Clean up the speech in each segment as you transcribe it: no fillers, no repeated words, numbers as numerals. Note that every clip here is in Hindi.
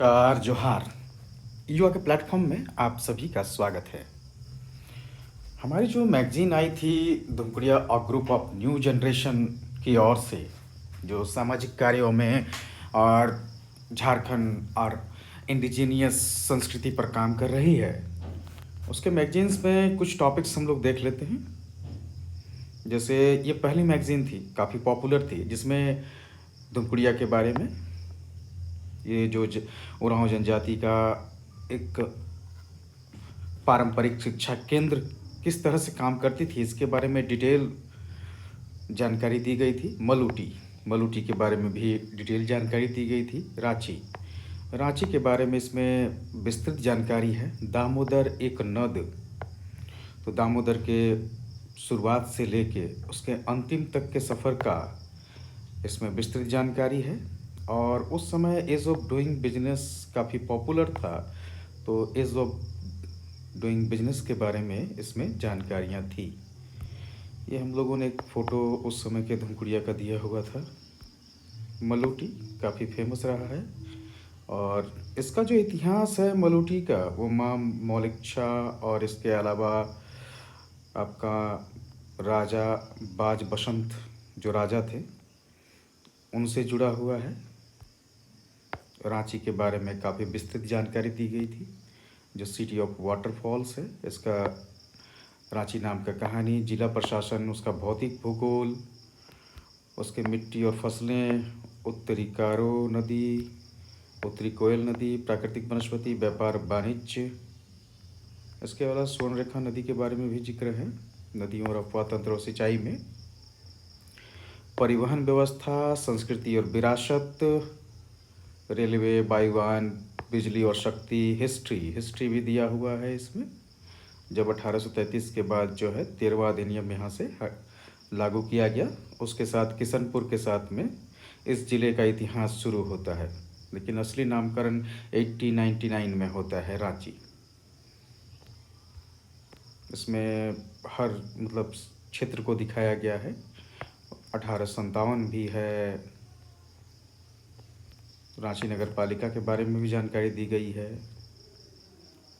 जोहार। युवा के प्लेटफॉर्म में आप सभी का स्वागत है। हमारी जो मैगजीन आई थी दुमकुड़िया और ग्रुप ऑफ न्यू जनरेशन की ओर से, जो सामाजिक कार्यों में और झारखंड और इंडिजीनियस संस्कृति पर काम कर रही है, उसके मैगजीन्स में कुछ टॉपिक्स हम लोग देख लेते हैं। जैसे ये पहली मैगजीन थी, काफ़ी पॉपुलर थी, जिसमें दुमकुड़िया के बारे में, ये जो उरांव जनजाति का एक पारंपरिक शिक्षा केंद्र किस तरह से काम करती थी, इसके बारे में डिटेल जानकारी दी गई थी। मलूटी मलूटी के बारे में भी डिटेल जानकारी दी गई थी। रांची रांची के बारे में इसमें विस्तृत जानकारी है। दामोदर एक नद, तो दामोदर के शुरुआत से लेके उसके अंतिम तक के सफ़र का इसमें विस्तृत जानकारी है। और उस समय एज ऑफ डूइंग बिजनेस काफ़ी पॉपुलर था, तो एज ऑफ डूइंग बिजनेस के बारे में इसमें जानकारियाँ थी। ये हम लोगों ने एक फ़ोटो उस समय के धुमकुड़िया का दिया हुआ था। मलूटी काफ़ी फेमस रहा है, और इसका जो इतिहास है मलूटी का, वो माँ मौलिक शाह और इसके अलावा आपका राजा बाज बसंत जो राजा थे, उनसे जुड़ा हुआ है। रांची के बारे में काफ़ी विस्तृत जानकारी दी गई थी। जो सिटी ऑफ वाटरफॉल्स है, इसका रांची नाम का कहानी, जिला प्रशासन, उसका भौतिक भूगोल, उसके मिट्टी और फसलें, उत्तरी कारो नदी, उत्तरी कोयल नदी, प्राकृतिक वनस्पति, व्यापार वाणिज्य। इसके अलावा स्वर्णरेखा नदी के बारे में भी जिक्र है। नदियों और अफवाह तंत्र और सिंचाई में, परिवहन व्यवस्था, संस्कृति और विरासत, रेलवे, वायुयान, बिजली और शक्ति, हिस्ट्री भी दिया हुआ है इसमें। जब 1833 के बाद जो है 13वां अधिनियम यहाँ से लागू किया गया, उसके साथ किशनपुर के साथ में इस ज़िले का इतिहास शुरू होता है, लेकिन असली नामकरण 1899 में होता है रांची। इसमें हर मतलब क्षेत्र को दिखाया गया है। 1857 भी है। रांची नगर पालिका के बारे में भी जानकारी दी गई है।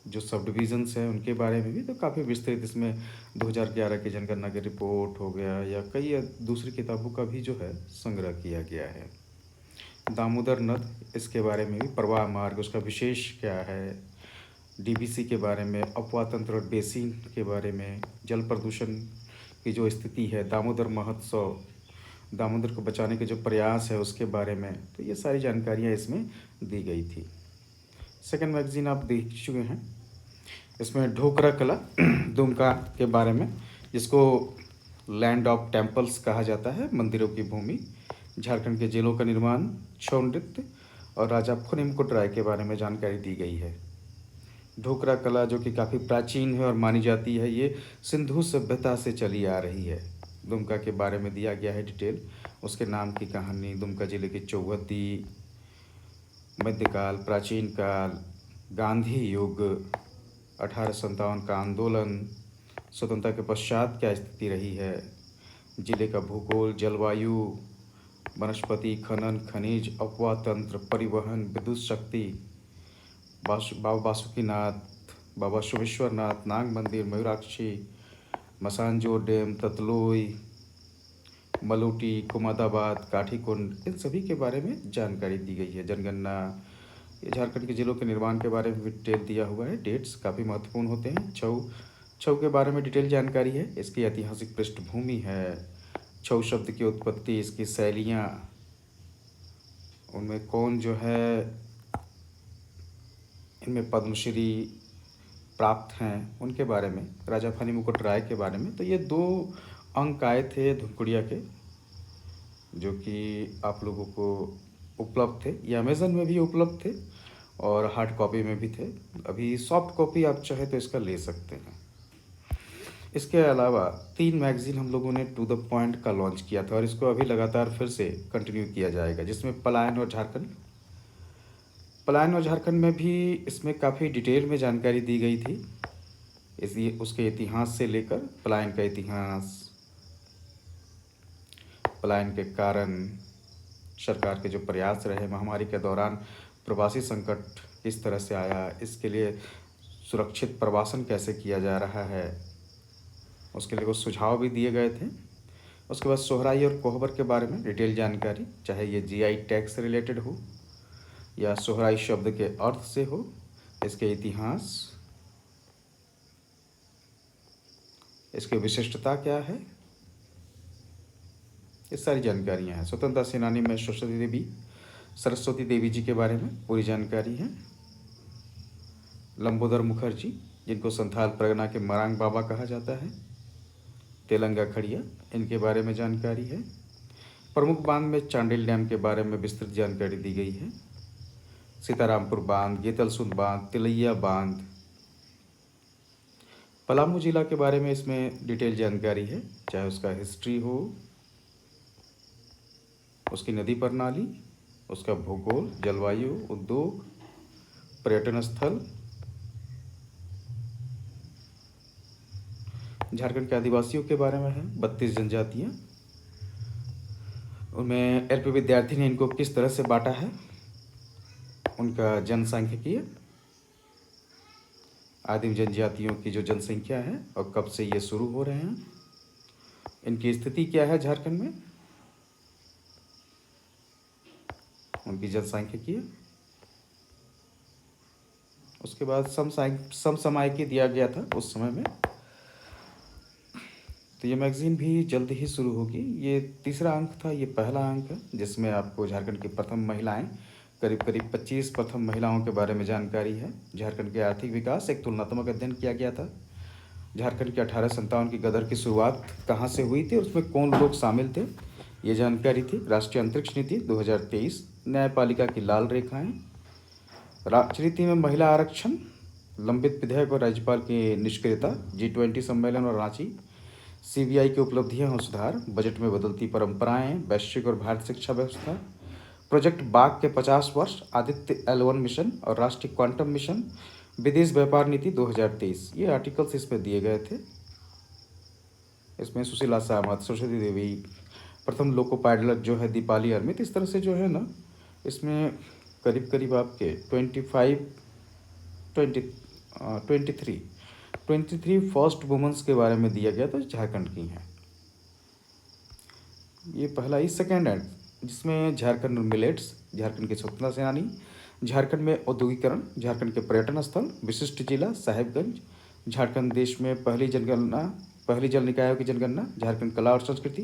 जो सब डिविजन्स हैं उनके बारे में भी तो काफ़ी विस्तृत इसमें 2011 की जनगणना की रिपोर्ट हो गया, या कई दूसरी किताबों का भी जो है संग्रह किया गया है। दामोदर नद, इसके बारे में भी, प्रवाह मार्ग, उसका विशेष क्या है, डीबीसी के बारे में, अफवाह तंत्र और बेसिन के बारे में, जल प्रदूषण की जो स्थिति है, दामोदर महोत्सव, दामोदर को बचाने के जो प्रयास है उसके बारे में, तो ये सारी जानकारियाँ इसमें दी गई थी। सेकंड मैगजीन आप देख चुके हैं। इसमें ढोकरा कला दुमका के बारे में, जिसको लैंड ऑफ टेम्पल्स कहा जाता है, मंदिरों की भूमि, झारखंड के जेलों का निर्माण, छऊ नृत्य और राजा फुनिमकुट राय के बारे में जानकारी दी गई है। ढोकरा कला जो कि काफ़ी प्राचीन है और मानी जाती है, ये सिंधु सभ्यता से चली आ रही है। दुमका के बारे में दिया गया है डिटेल, उसके नाम की कहानी, दुमका जिले की चौहद्दी, मध्यकाल, प्राचीन काल, गांधी युग, 1857 का आंदोलन, स्वतंत्रता के पश्चात क्या स्थिति रही है, जिले का भूगोल, जलवायु, वनस्पति, खनन, खनिज, अफवाह तंत्र, परिवहन, विद्युत शक्ति, बाबा बासुकीनाथ, बाबा सोमेश्वरनाथ, नाग मंदिर, मयूराक्षी, मसानजोर डैम, ततलोई, मलूटी, कुमादाबाद, काठीकुंड, इन सभी के बारे में जानकारी दी गई है। जनगणना, ये झारखंड के जिलों के निर्माण के बारे में डिटेल दिया हुआ है। डेट्स काफ़ी महत्वपूर्ण होते हैं। छऊ के बारे में डिटेल जानकारी है। इसकी ऐतिहासिक पृष्ठभूमि है, छऊ शब्द की उत्पत्ति, इसकी शैलियाँ, उनमें कौन जो है इनमें पद्मश्री प्राप्त हैं उनके बारे में, राजा फनी मुकुट राय के बारे में। तो ये 2 अंक आए थे धुमकुड़िया के, जो कि आप लोगों को उपलब्ध थे। ये अमेज़न में भी उपलब्ध थे और हार्ड कॉपी में भी थे। अभी सॉफ्ट कॉपी आप चाहे तो इसका ले सकते हैं। इसके अलावा 3 मैगज़ीन हम लोगों ने टू द पॉइंट का लॉन्च किया था, और इसको अभी लगातार फिर से कंटिन्यू किया जाएगा, जिसमें पलायन और झारखंड में भी इसमें काफ़ी डिटेल में जानकारी दी गई थी। इसलिए उसके इतिहास से लेकर पलायन का इतिहास, पलायन के कारण, सरकार के जो प्रयास रहे महामारी के दौरान प्रवासी संकट किस तरह से आया, इसके लिए सुरक्षित प्रवासन कैसे किया जा रहा है, उसके लिए कुछ सुझाव भी दिए गए थे। उसके बाद सोहराई और कोहबर के बारे में डिटेल जानकारी, चाहे ये जीआई टैग से रिलेटेड हो या सोहराई शब्द के अर्थ से हो, इसके इतिहास, इसकी विशिष्टता क्या है, ये सारी जानकारियाँ हैं। स्वतंत्रता सेनानी में सरस्वती देवी जी के बारे में पूरी जानकारी है। लंबोदर मुखर्जी, जिनको संथाल परगना के मरांग बाबा कहा जाता है, तेलंगा खड़िया, इनके बारे में जानकारी है। प्रमुख बांध में चांडिल डैम के बारे में विस्तृत जानकारी दी गई है। सीतारामपुर बांध, गेतलसुंद बांध, तिलैया बांध। पलामू जिला के बारे में इसमें डिटेल जानकारी है, चाहे उसका हिस्ट्री हो, उसकी नदी प्रणाली, उसका भूगोल, जलवायु, उद्योग, पर्यटन स्थल। झारखंड के आदिवासियों के बारे में है, 32 जनजातियाँ। उनमें एलपी विद्यार्थी ने इनको किस तरह से बांटा है, उनका जनसांख्यिकीय, आदिम जनजातियों की जो जनसंख्या है और कब से ये शुरू हो रहे हैं, इनकी स्थिति क्या है झारखंड में, उनकी जनसांख्यिकीय। उसके बाद समसामयिकी दिया गया था उस समय में। तो ये मैगज़ीन भी जल्द ही शुरू होगी। ये तीसरा अंक था, ये पहला अंक है जिसमें आपको झारखंड की प्रथम महिलाएं, करीब करीब 25 प्रथम महिलाओं के बारे में जानकारी है। झारखंड के आर्थिक विकास, एक तुलनात्मक अध्ययन किया गया था। झारखंड के 1857 की गदर की शुरुआत कहाँ से हुई थी और उसमें कौन लोग शामिल थे, ये जानकारी थी। राष्ट्रीय अंतरिक्ष नीति 2023, न्यायपालिका की लाल रेखाएं, राजनीति में महिला आरक्षण, लंबित विधेयक और राज्यपाल की निष्क्रियता, G20 सम्मेलन और रांची, सीबीआई की उपलब्धियां और सुधार, बजट में बदलती परंपराएं, वैश्विक और भारत शिक्षा व्यवस्था, प्रोजेक्ट बाघ के 50 वर्ष, आदित्य L1 मिशन और राष्ट्रीय क्वांटम मिशन, विदेश व्यापार नीति 2023, ये आर्टिकल्स इसमें दिए गए थे। इसमें सुशीला सामंत, सरस्वती देवी, प्रथम लोको पायलट जो है दीपाली अमित, इस तरह से जो है ना, इसमें करीब करीब आपके 23 फर्स्ट वुमेंस के बारे में दिया गया, तो झारखंड की हैं। ये पहला ही सेकेंड है जिसमें झारखंड मिलेट्स, झारखंड के स्वतंत्रता सेनानी, झारखंड में औद्योगिकरण, झारखंड के पर्यटन स्थल, विशिष्ट जिला साहेबगंज, झारखंड देश में पहली जल निकायों की जनगणना, झारखंड कला और संस्कृति,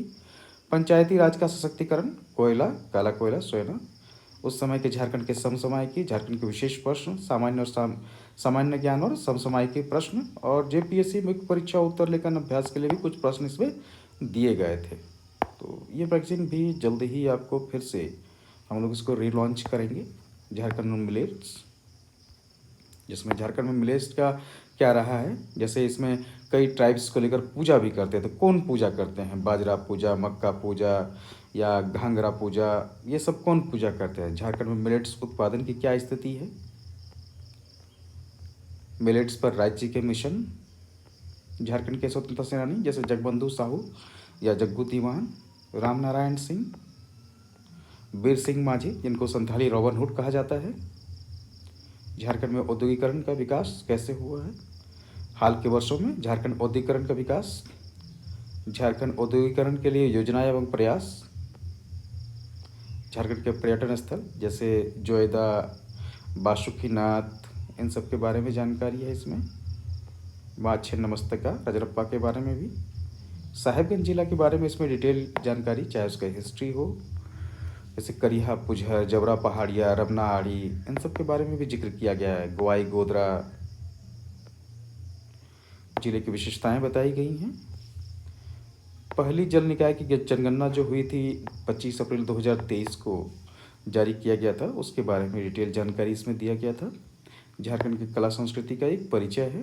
पंचायती राज का सशक्तिकरण, कोयला, काला कोयला, सोना, उस समय के झारखंड के समसामयिकी, झारखंड के विशेष प्रश्न, सामान्य ज्ञान और समसामयिकी प्रश्न, और जेपीएससी मुख्य परीक्षा उत्तर लेखन अभ्यास के लिए भी कुछ प्रश्न इसमें दिए गए थे। तो ये मैगजीन भी जल्द ही आपको फिर से हम लोग इसको रीलॉन्च करेंगे, झारखंड में मिलेट्स, जिसमें झारखंड में मिलेट्स का क्या रहा है। जैसे इसमें कई ट्राइब्स को लेकर पूजा भी करते हैं, तो कौन पूजा करते हैं, बाजरा पूजा, मक्का पूजा या घांगरा पूजा, ये सब कौन पूजा करते हैं। झारखंड में मिलेट्स उत्पादन की क्या स्थिति है, मिलेट्स पर राज्य के मिशन, झारखंड के स्वतंत्रता सेनानी जैसे जगबंधु साहू या जग्गू दीवान, राम नारायण सिंह, वीर सिंह माझी, जिनको संथाली रॉबर्ट हुड कहा जाता है। झारखंड में औद्योगिकरण का विकास कैसे हुआ है हाल के वर्षों में, झारखंड औद्योगिकरण का विकास, झारखंड औद्योगिकरण के लिए योजना एवं प्रयास, झारखंड के पर्यटन स्थल जैसे जोयदा, बासुकीनाथ, इन सब के बारे में जानकारी है इसमें। माँ छिन्नमस्तिका, रजरप्पा के बारे में भी, साहेबगंज जिला के बारे में इसमें डिटेल जानकारी, चाहे उसका हिस्ट्री हो, जैसे करिहा, पुजहर, जबरा पहाड़िया, रमना आड़ी, इन सब के बारे में भी जिक्र किया गया है। गोवाई, गोदरा जिले की विशेषताएं बताई गई हैं। पहली जल निकाय की जनगणना जो हुई थी 25 अप्रैल 2023 को जारी किया गया था, उसके बारे में डिटेल जानकारी इसमें दिया गया था। झारखंड की कला संस्कृति का एक परिचय है।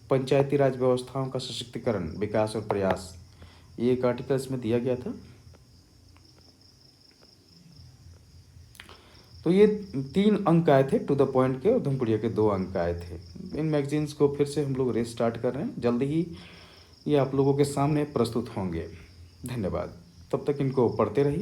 पंचायती राज व्यवस्थाओं का सशक्तिकरण, विकास और प्रयास, ये एक आर्टिकल इसमें दिया गया था। तो ये 3 अंक आए थे टू द पॉइंट के, और धमपुड़िया के 2 अंक आए थे। इन मैगजीन्स को फिर से हम लोग रीस्टार्ट कर रहे हैं, जल्दी ही ये आप लोगों के सामने प्रस्तुत होंगे। धन्यवाद, तब तक इनको पढ़ते रहिए।